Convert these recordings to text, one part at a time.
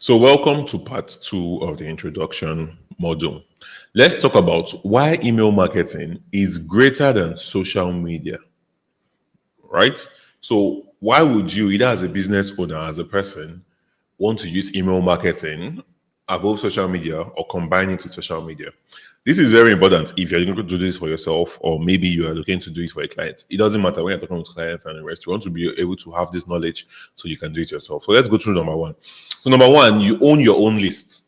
So, welcome to part two of the introduction module. Let's talk about why email marketing is greater than social media, right? So, why would you, either as a business owner, as a person, want to use email marketing above social media or combine it with social media? This is very important if you're looking to do this for yourself, or maybe you are looking to do it for a client. It doesn't matter when you're talking with clients and the rest. You want to be able to have this knowledge so you can do it yourself. So let's go through number one. So number one, you own your own list.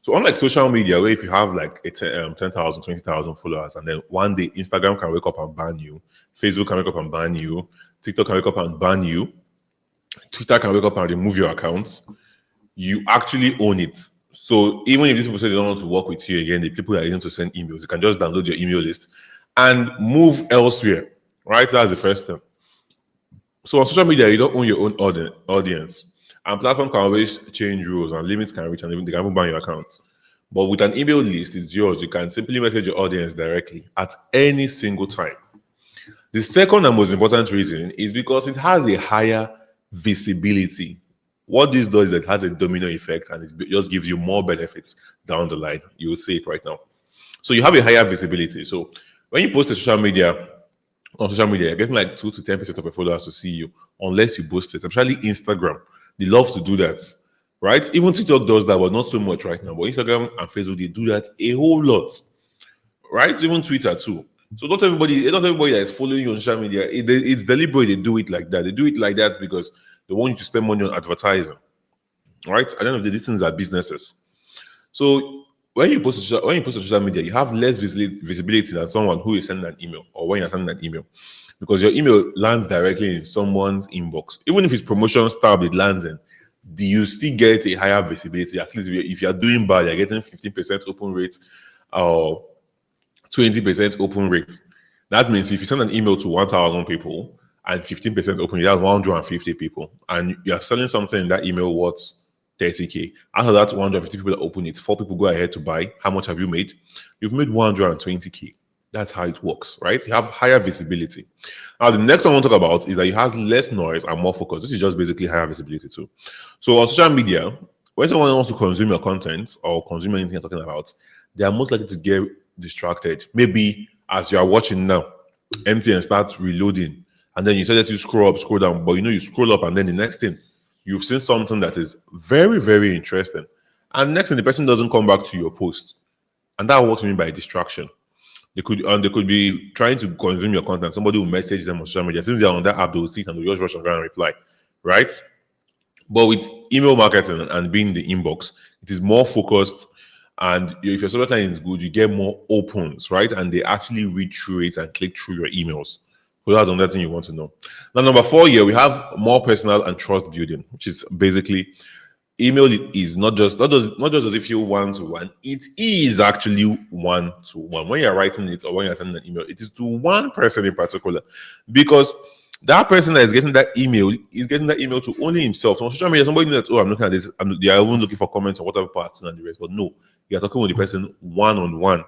So unlike social media, where if you have like 10,000, 20,000 followers, and then one day Instagram can wake up and ban you, Facebook can wake up and ban you, TikTok can wake up and ban you, Twitter can wake up and remove your accounts, you actually own it. So even if these people say they don't want to work with you again, the people that are going to send emails, you can just download your email list and move elsewhere, right? That's the first thing. So on social media, you don't own your own audience, and platform can always change rules and limits can reach, and even they can even ban your accounts. But with an email list, it's yours. You can simply message your audience directly at any single time. The second and most important reason is because it has a higher visibility. What this does is it has a domino effect, and it just gives you more benefits down the line. You would say it right now. So you have a higher visibility. So when you post on social media, you're getting like 2 to 10% of your followers to see you, unless you boost it. Especially Instagram, they love to do that, right? Even TikTok does that, but not so much right now. But Instagram and Facebook, they do that a whole lot, right? Even Twitter too. So not everybody that is following you on social media, it's deliberate. They do it like that. They do it like that because they want you to spend money on advertising, right? At the end of the day, these things are businesses. So when you post on social media, you have less visibility than someone who is sending an email, or when you're sending an email, because your email lands directly in someone's inbox. Even if it's promotion tab it lands in, you still get a higher visibility. At least if you're doing bad, you're getting 15% open rates or 20% open rates. That means if you send an email to 1,000 people and 15% open, you have 150 people, and you're selling something in that email worth 30K. Out of that 150 people that open it, 4 people go ahead to buy. How much have you made? You've made 120K. That's how it works, right? You have higher visibility. Now, the next one I want to talk about is that it has less noise and more focus. This is just basically higher visibility too. So on social media, when someone wants to consume your content or consume anything you're talking about, they are most likely to get distracted. Maybe as you are watching now, MTN starts reloading, and then you started to scroll up, scroll down, but you scroll up, and then the next thing, you've seen something that is very, very interesting. And next thing, the person doesn't come back to your post. And that's what I mean by distraction. They could be trying to consume your content. Somebody will message them on social media. Since they're on that app, they will see it and they'll just rush and go and reply. Right? But with email marketing and being the inbox, it is more focused. And if your subject line is good, you get more opens, right? And they actually read through it and click through your emails. So that's another thing you want to know. Now, number 4 here, we have more personal and trust building, which is basically email is not just as if you one to one. It is actually one to one. When you're writing it or when you're sending an email, it is to one person in particular, because that person that is getting that email is getting that email to only himself. So on social media, somebody knows that, I'm looking at this, they are even looking for comments on whatever parts and the rest. But no, you're talking with the person one on one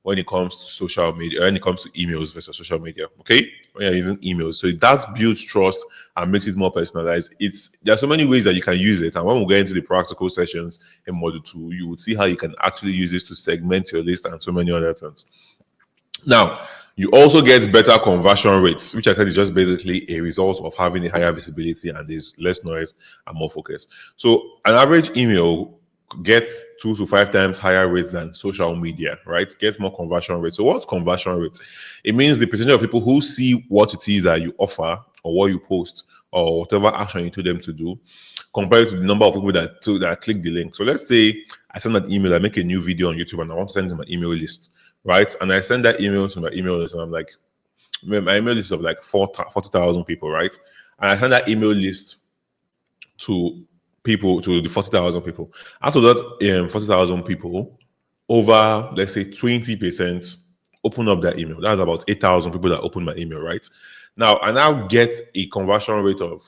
when it comes to social media, when it comes to emails versus social media. Okay, when you're using emails, so that builds trust and makes it more personalized. There are so many ways that you can use it, and when we get into the practical sessions in module 2, you will see how you can actually use this to segment your list and so many other things. Now, you also get better conversion rates, which I said is just basically a result of having a higher visibility and there's less noise and more focus. So an average email gets 2 to 5 times higher rates than social media, right? Gets more conversion rate. So what's conversion rate? It means the percentage of people who see what it is that you offer or what you post or whatever action you told them to do, compared to the number of people that click the link. So let's say I send an email, I make a new video on YouTube and I want to send to my email list, right? And I send that email to my email list and I'm like, my email list of like 40,000 people, right? And I send that email list to the 40,000 people. Out of that 40,000 people, over, let's say 20% open up that email. That's about 8,000 people that open my email, right? Now, I now get a conversion rate of,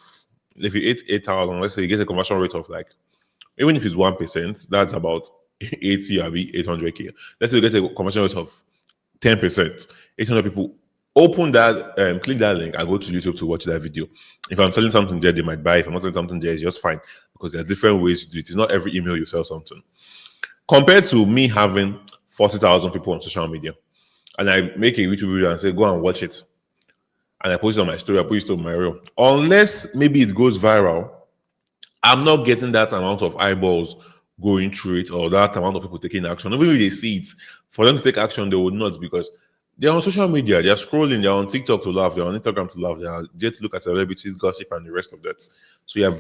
if you 8,000, let's say you get a conversion rate of like, even if it's 1%, that's about 80 or 800K. Let's say you get a conversion rate of 10%, 800 people Open that, click that link, and go to YouTube to watch that video. If I'm selling something there, they might buy. If I'm not selling something there, it's just fine, because there are different ways to do it. It's not every email you sell something. Compared to me having 40,000 people on social media, and I make a YouTube video and say, go and watch it, and I post it on my story, I post it on my reel. Unless maybe it goes viral, I'm not getting that amount of eyeballs going through it, or that amount of people taking action. Even if they see it, for them to take action, they would not, because they're on social media, they're scrolling, they're on TikTok to laugh, they're on Instagram to laugh, they're there to look at celebrities, gossip, and the rest of that. So you're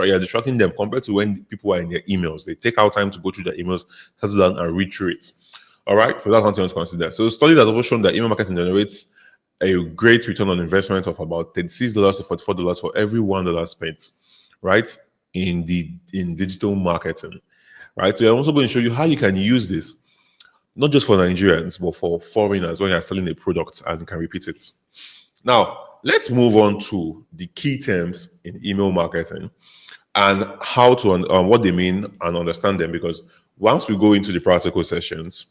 you're distracting them compared to when people are in their emails. They take out time to go through their emails, settle down, and read through it. All right, so that's one thing to consider. So studies have also shown that email marketing generates a great return on investment of about $36 to $44 for every $1 spent, right, in digital marketing, right? So I'm also going to show you how you can use this, not just for Nigerians, but for foreigners when you're selling a product and you can repeat it. Now, let's move on to the key terms in email marketing and how to what they mean and understand them. Because once we go into the practical sessions,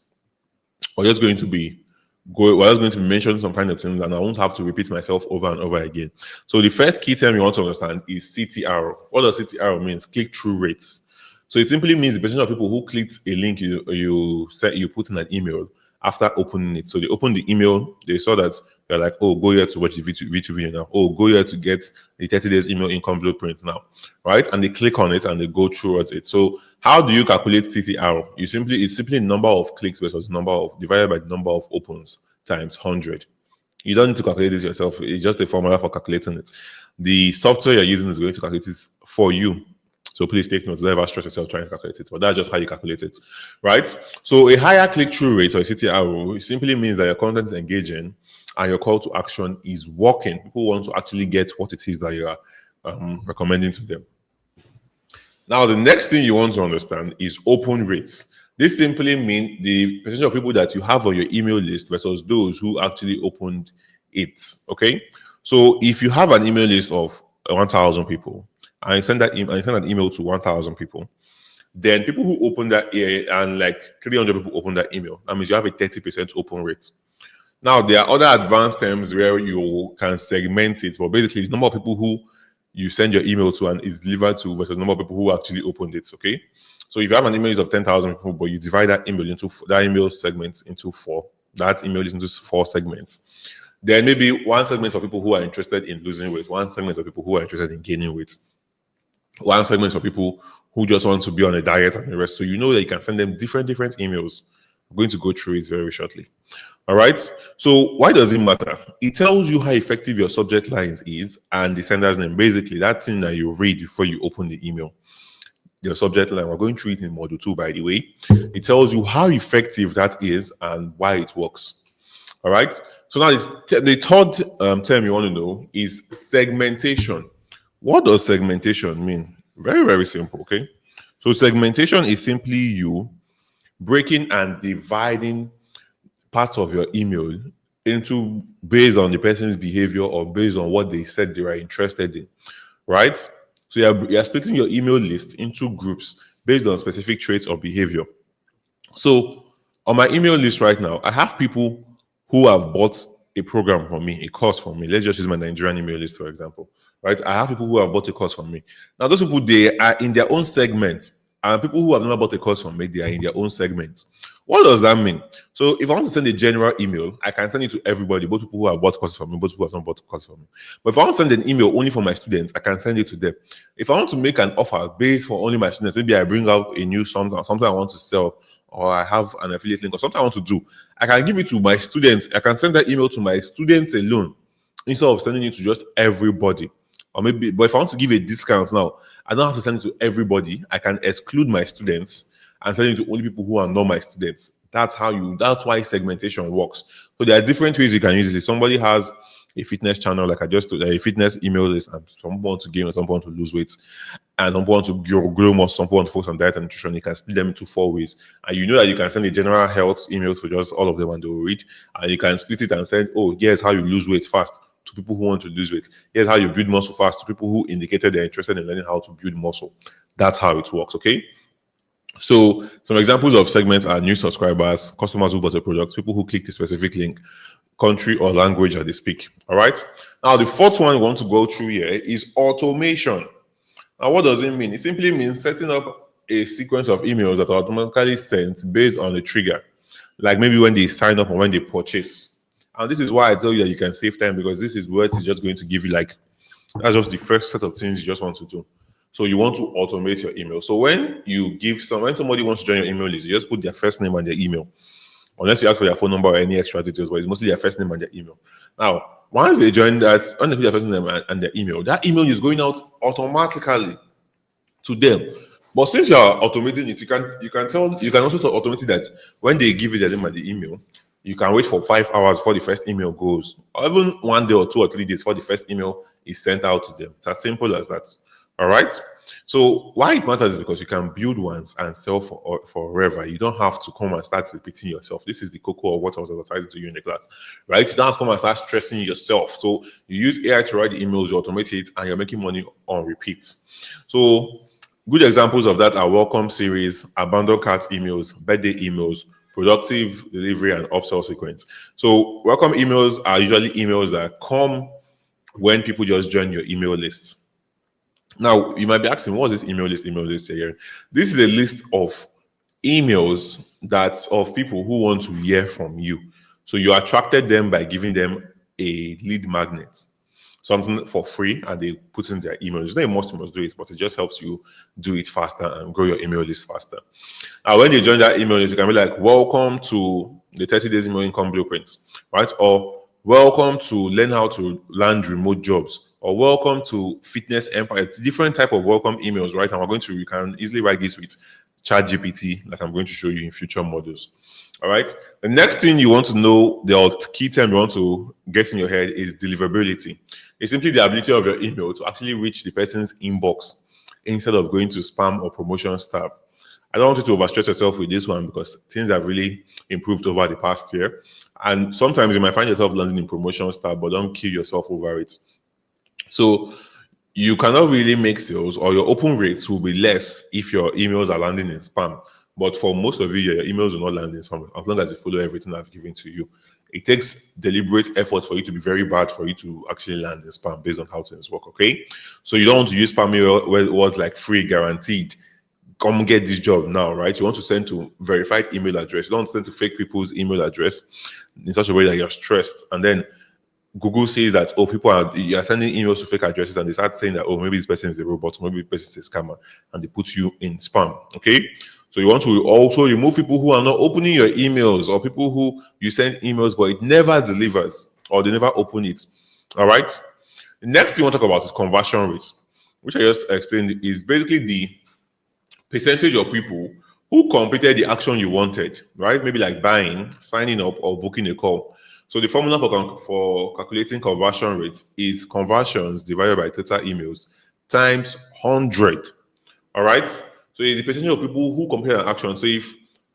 we're just going to be mentioning some kind of things, and I won't have to repeat myself over and over again. So the first key term you want to understand is CTR. What does CTR means? Click-through rates. So it simply means the percentage of people who clicked a link you put in an email after opening it. So they opened the email, they saw that they're like, oh, go here to watch the video video now. Oh, go here to get the 30 days email income blueprint now, right? And they click on it and they go towards it. So how do you calculate CTR? It's simply number of clicks versus divided by the number of opens times 100. You don't need to calculate this yourself. It's just a formula for calculating it. The software you're using is going to calculate this for you. So please take notes. Don't ever stress yourself trying to calculate it. But that's just how you calculate it, right? So a higher click-through rate, or a CTR, simply means that your content is engaging and your call to action is working. People want to actually get what it is that you are recommending to them. Now, the next thing you want to understand is open rates. This simply means the percentage of people that you have on your email list versus those who actually opened it. Okay, so if you have an email list of 1,000 people, and I send an email to 1,000 people, then people who open that and like 300 people open that email, that means you have a 30% open rate. Now, there are other advanced terms where you can segment it, but basically it's the number of people who you send your email to and is delivered to versus the number of people who actually opened it. Okay, so if you have an email list of 10,000 people, but you divide that email segment into four, that email is into four segments. Then maybe one segment of people who are interested in losing weight, one segment of people who are interested in gaining weight, one segment for people who just want to be on a diet and the rest. So you know that you can send them different emails. I'm going to go through it very shortly. All right. So why does it matter? It tells you how effective your subject lines is and the sender's name. Basically, that thing that you read before you open the email. Your subject line. We're going through it in module 2, by the way. It tells you how effective that is and why it works. All right. So now the third term you want to know is segmentation. What does segmentation mean? Very, very simple. Okay. So segmentation is simply you breaking and dividing parts of your email into based on the person's behavior or based on what they said they were interested in, right? So you're splitting your email list into groups based on specific traits or behavior. So on my email list right now, I have people who have bought a program from me, a course from me. Let's just use my Nigerian email list, for example, right? I have people who have bought a course from me. Now, those people, they are in their own segment, and people who have never bought a course from me, they are in their own segment. What does that mean? So if I want to send a general email, I can send it to everybody, both people who have bought courses from me, both people who have not bought courses from me. But if I want to send an email only for my students, I can send it to them. If I want to make an offer based for only my students, maybe I bring out a new something I want to sell, or I have an affiliate link or something I want to do, I can give it to my students. I can send that email to my students alone instead of sending it to just everybody. Or maybe, but if I want to give a discount now, I don't have to send it to everybody. I can exclude my students and send it to only people who are not my students. That's why segmentation works. So there are different ways you can use it. If somebody has a fitness channel, like I just told, a fitness email list, and some want to gain, and some want to lose weight, and some want to grow more, some want to focus on diet and nutrition, you can split them into 4 ways. And you know that you can send a general health email to just all of them and they will read. And you can split it and send, oh, here's how you lose weight fast to people who want to lose weight. Here's how you build muscle fast to people who indicated they're interested in learning how to build muscle. That's how it works, okay? So some examples of segments are new subscribers, customers who bought a product, people who clicked a specific link, country or language that they speak. All right. Now, the fourth one we want to go through here is automation. Now, what does it mean? It simply means setting up a sequence of emails that are automatically sent based on a trigger, like maybe when they sign up or when they purchase. And this is why I tell you that you can save time, because this is what is just going to give you like, that's just the first set of things you just want to do. So you want to automate your email. So when when somebody wants to join your email list, you just put their first name and their email, unless you ask for their phone number or any extra details, but it's mostly their first name and their email. Now, once they join that, when they put their first name and their email, that email is going out automatically to them. But since you are automating it, you can also automate it that when they give you their name and the email, you can wait for 5 hours before the first email goes, or even 1 day or 2 or 3 days before the first email is sent out to them. It's as simple as that. All right. So why it matters is because you can build once and sell for forever. You don't have to come and start repeating yourself. This is the cocoa of what I was advertising to you in the class, right? You don't have to come and start stressing yourself. So you use AI to write the emails, you automate it, and you're making money on repeat. So good examples of that are welcome series, abandoned cart emails, birthday emails, productive delivery, and upsell sequence. So welcome emails are usually emails that come when people just join your email list. Now, you might be asking, what's this email list here? This is a list of emails that's of people who want to hear from you. So you attracted them by giving them a lead magnet, something for free, and they put in their email. It's not a must, you must do it, but it just helps you do it faster and grow your email list faster. Now, when you join that email list, you can be like, welcome to the 30 days email income blueprints, right? Or welcome to learn how to land remote jobs, or welcome to Fitness Empire. It's different type of welcome emails, right? And you can easily write this with ChatGPT, like I'm going to show you in future models. All right. The next thing you want to know, the key term you want to get in your head is deliverability. It's simply the ability of your email to actually reach the person's inbox instead of going to spam or promotions tab. I don't want you to overstress yourself with this one because things have really improved over the past year. And sometimes you might find yourself landing in promotions tab, but don't kill yourself over it. So you cannot really make sales, or your open rates will be less if your emails are landing in spam. But for most of you, your emails will not land in spam as long as you follow everything I've given to you. It takes deliberate effort for you to be very bad for you to actually land in spam based on how things work, okay? So you don't want to use spam email where it was like free, guaranteed, come get this job now, right? You want to send to verified email address. You don't want to send to fake people's email address in such a way that you're stressed. And then Google says that, oh, you're sending emails to fake addresses, and they start saying that, oh, maybe this person is a robot, maybe this person is a scammer, and they put you in spam. Okay. So you want to also remove people who are not opening your emails, or people who you send emails, but it never delivers, or they never open it. All right. The next thing you want to talk about is conversion rates, which I just explained is basically the percentage of people who completed the action you wanted, right? Maybe like buying, signing up, or booking a call. So the formula for calculating conversion rate is conversions divided by total emails times 100. All right. So it's the percentage of people who complete an action. So if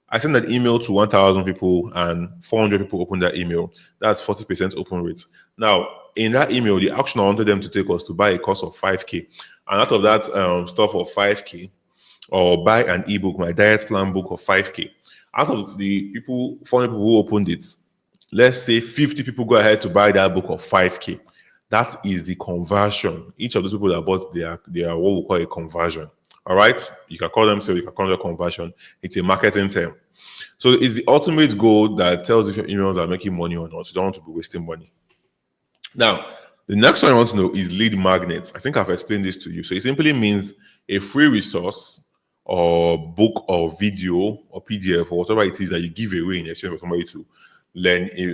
I send an email to 1,000 people and 400 people open that email, that's 40% open rate. Now, in that email, the action I wanted them to take was to buy a course of 5K. And out of that stuff of 5K, or buy an ebook, my diet plan book of 5K. Out of the 400 people who opened it, let's say 50 people go ahead to buy that book of 5K. That is the conversion. Each of those people that bought they are what we call a conversion. All right. You can call them sales, you can call them conversion. It's a marketing term. So it's the ultimate goal that tells if your emails are making money or not. You don't want to be wasting money. Now, the next one I want to know is lead magnets. I think I've explained this to you. So it simply means a free resource or book or video or PDF or whatever it is that you give away in exchange for somebody to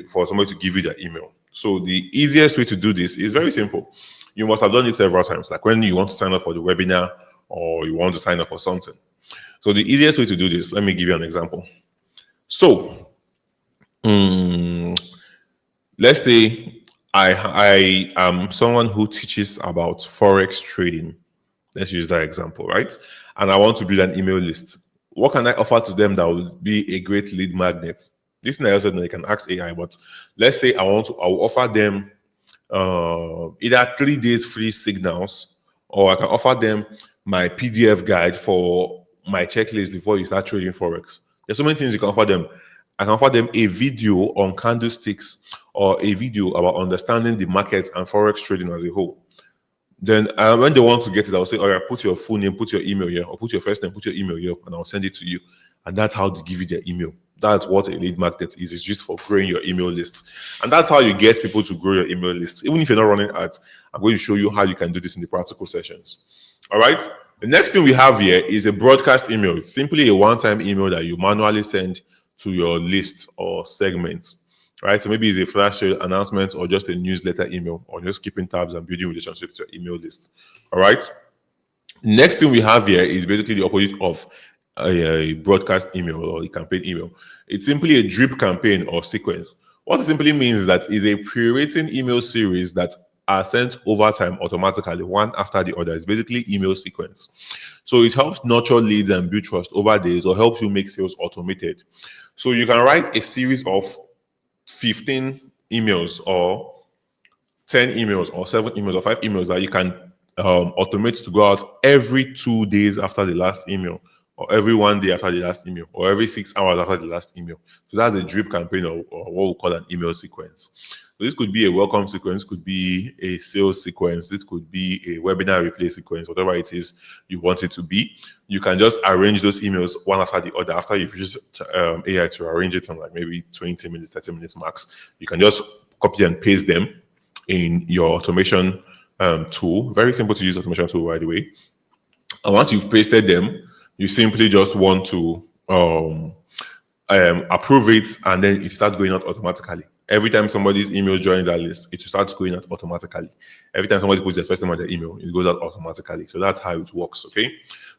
for somebody to give you their email. So the easiest way to do this is very simple. You must have done it several times, like when you want to sign up for the webinar or you want to sign up for something. So the easiest way to do this, let me give you an example. So let's say I am someone who teaches about Forex trading. Let's use that example, right? And I want to build an email list. What can I offer to them that will be a great lead magnet? This thing I also know you can ask AI, but let's say I will offer them either 3 days free signals, or I can offer them my PDF guide for my checklist before you start trading Forex. There's so many things you can offer them. I can offer them a video on candlesticks or a video about understanding the market and forex trading as a whole. Then when they want to get it, I'll say, all right, put your full name, put your email here, or put your first name, put your email here, and I'll send it to you. And that's how they give you their email. That's what a lead magnet is. It's just for growing your email list. And that's how you get people to grow your email list. Even if you're not running ads, I'm going to show you how you can do this in the practical sessions. All right. The next thing we have here is a broadcast email. It's simply a one-time email that you manually send to your list or segments. Right, so maybe it's a flash sale announcement or just a newsletter email, or just keeping tabs and building relationships to your email list. All right. Next thing we have here is basically the opposite of a broadcast email or a campaign email. It's simply a drip campaign or sequence. What it simply means is that it's a pre-written email series that are sent over time automatically, one after the other. It's basically email sequence. So it helps nurture leads and build trust over days, or helps you make sales automated. So you can write a series of 15 emails or 10 emails or 7 emails or 5 emails that you can automate to go out every 2 days after the last email, or every 1 day after the last email, or every 6 hours after the last email. So that's a drip campaign, or what we call an email sequence. So this could be a welcome sequence, could be a sales sequence, it could be a webinar replay sequence, whatever it is you want it to be. You can just arrange those emails one after the other. After you've used AI to arrange it in like maybe 20 minutes, 30 minutes max, you can just copy and paste them in your automation tool. Very simple to use automation tool, by the way. And once you've pasted them, you simply just want to approve it, and then it starts going out automatically. Every time somebody's email joins that list, it starts going out automatically. Every time somebody puts their first name on their email, it goes out automatically. So that's how it works. Okay,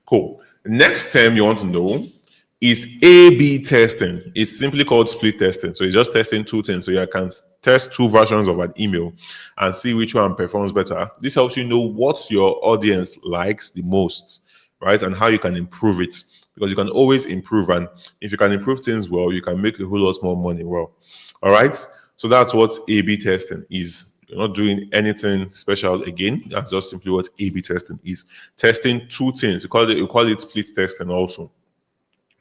cool. Next term you want to know is A/B testing. It's simply called split testing. So it's just testing two things. So you can test two versions of an email and see which one performs better. This helps you know what your audience likes the most, right? And how you can improve it, because you can always improve. And if you can improve things well, you can make a whole lot more money well. All right. So that's what A/B testing is. You're not doing anything special again. That's just simply what A/B testing is. Testing two things. You call it split testing also.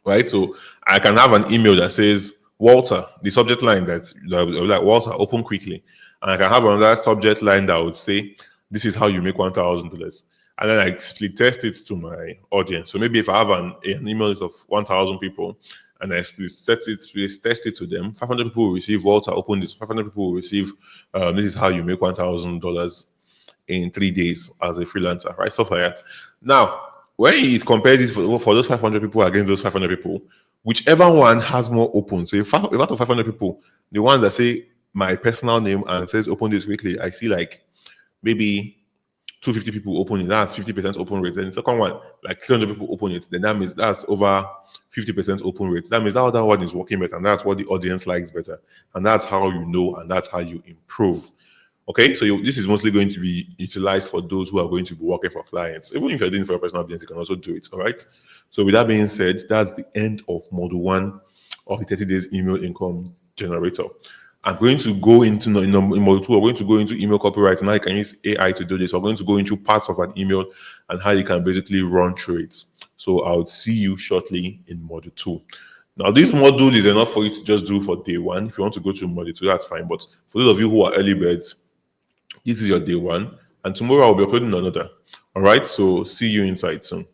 Right. So I can have an email that says, Walter, the subject line that like Walter, open quickly. And I can have another subject line that would say, this is how you make $1,000. And then I split test it to my audience. So maybe if I have an email list of 1,000 people, and I split test it to them, 500 people will receive Walter, open this. 500 people will receive, this is how you make $1,000 in 3 days as a freelancer, right? Stuff like that. Now, when it compares it for those 500 people against those 500 people, whichever one has more open. So if out of 500 people, the one that say my personal name and says open this weekly, I see like maybe 250 people open it. That's 50% open rate. And the second one, like 300 people open it. Then that means that's over 50% open rate. That means that other one is working better, and that's what the audience likes better. And that's how you know, and that's how you improve. Okay, so this is mostly going to be utilized for those who are going to be working for clients. Even if you're doing it for your personal business, you can also do it. All right. So with that being said, that's the end of module 1 of the 30 days email income generator. I'm going to go into in module 2. We're going to go into email copywriting. How you can use AI to do this. We're going to go into parts of an email and how you can basically run through it. So I'll see you shortly in module 2. Now, this module is enough for you to just do for day 1. If you want to go to module 2, that's fine. But for those of you who are early birds, this is your day 1. And tomorrow I'll be uploading another. All right. So see you inside soon.